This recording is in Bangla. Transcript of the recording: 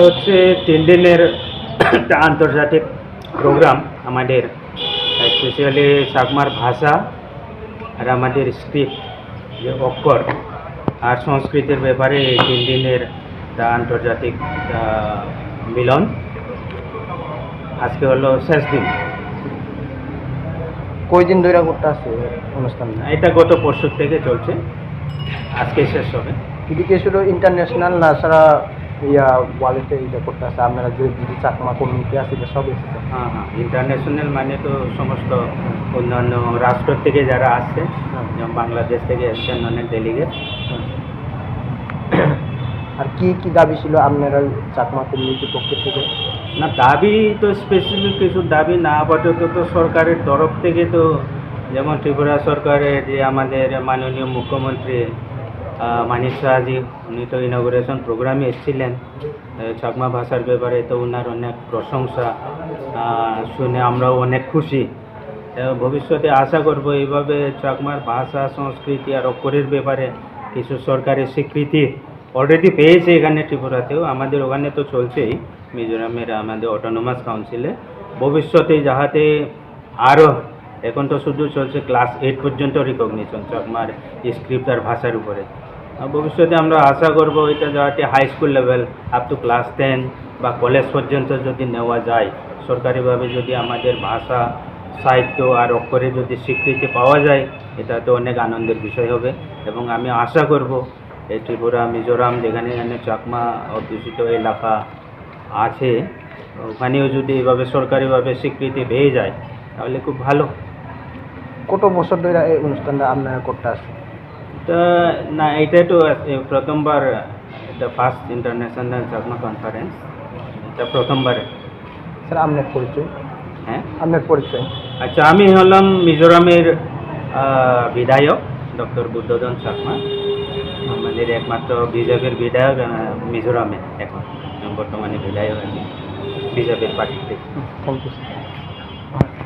হচ্ছে 3 দিনের একটা আন্তর্জাতিক প্রোগ্রাম আমাদের, স্পেশালি চাকমার ভাষা আর আমাদের স্ক্রিপ্ট যে অক্ষর আর সংস্কৃতির ব্যাপারে এই 3 দিনের একটা আন্তর্জাতিক মিলন। আজকে হলো শেষ দিন। কয়দিন ধরে করতে আছে অনুষ্ঠান? এটা গত পরশু থেকে চলছে, আজকে শেষ হবে। এদিকে শুধু ইন্টারন্যাশনাল না সারা ওয়ার্ল্ডে এটা করতে আছে, আপনারা যে চাকমা কমিউনিটি আছে এটা সব এসেছে? হ্যাঁ হ্যাঁ, ইন্টারন্যাশনাল মানে তো সমস্ত অন্যান্য রাষ্ট্র থেকে যারা আসছে, যেমন বাংলাদেশ থেকে এসছেন অনেক ডেলিগেট। আর কি কি দাবি ছিল আপনারা চাকমা কমিউনিটির পক্ষ থেকে? না, দাবি তো স্পেসিফিক কিছু দাবি না, আপাতত তো সরকারের তরফ থেকে তো, যেমন ত্রিপুরা সরকারের যে আমাদের মাননীয় মুখ্যমন্ত্রী মানিক সাহাজি, উনি তো ইনগুরেশন প্রোগ্রামে এসেছিলেন। চাকমা ভাষার ব্যাপারে তো ওনার অনেক প্রশংসা শুনে আমরাও অনেক খুশি। ভবিষ্যতে আশা করব এইভাবে চাকমার ভাষা, সংস্কৃতি আর অক্ষরের ব্যাপারে কিছু সরকারি স্বীকৃতি অলরেডি পেয়েছে এখানে ত্রিপুরাতেও, আমাদের ওখানে তো চলছেই, মিজোরামের আমাদের অটোনোমাস কাউন্সিলে। ভবিষ্যতে যাহাতে আরও, এখন তো শুধু চলছে ক্লাস 8 পর্যন্ত রিকগনিশন চাকমার স্ক্রিপ্ট আর ভাষার উপরে। ভবিষ্যতে আমরা আশা করব এটা যাতে high school level up to class 10 বা কলেজ পর্যন্ত যদি নেওয়া যায়, সরকারিভাবে যদি আমাদের ভাষা, সাহিত্য আর অক্ষরে যদি স্বীকৃতি পাওয়া যায়, এটা তো অনেক আনন্দের বিষয় হবে। এবং আমি আশা করব এই ত্রিপুরা, মিজোরাম যেখানে যেখানে চাকমা অধ্যুষিত এলাকা আছে, ওখানেও যদি এভাবে সরকারিভাবে স্বীকৃতি পেয়ে যায় তাহলে খুব ভালো। কত বছর ধরে এই অনুষ্ঠানটা আপনারা করতে আছে? এটা না, এটা তো প্রথমবার, এটা ফার্স্ট ইন্টারন্যাশনাল চাকমা কনফারেন্স, এটা প্রথমবার। স্যার আপনার পরিচয়? হ্যাঁ, আপনার পরিচয়? আচ্ছা, আমি হলাম মিজোরামের বিধায়ক ডক্টর বুদ্ধধন চাকমা, আমাদের একমাত্র বিজেপির বিধায়ক মিজোরামে এখন বর্তমানে বিধায়ক আছি বিজেপির পার্টিতে। Thank you sir.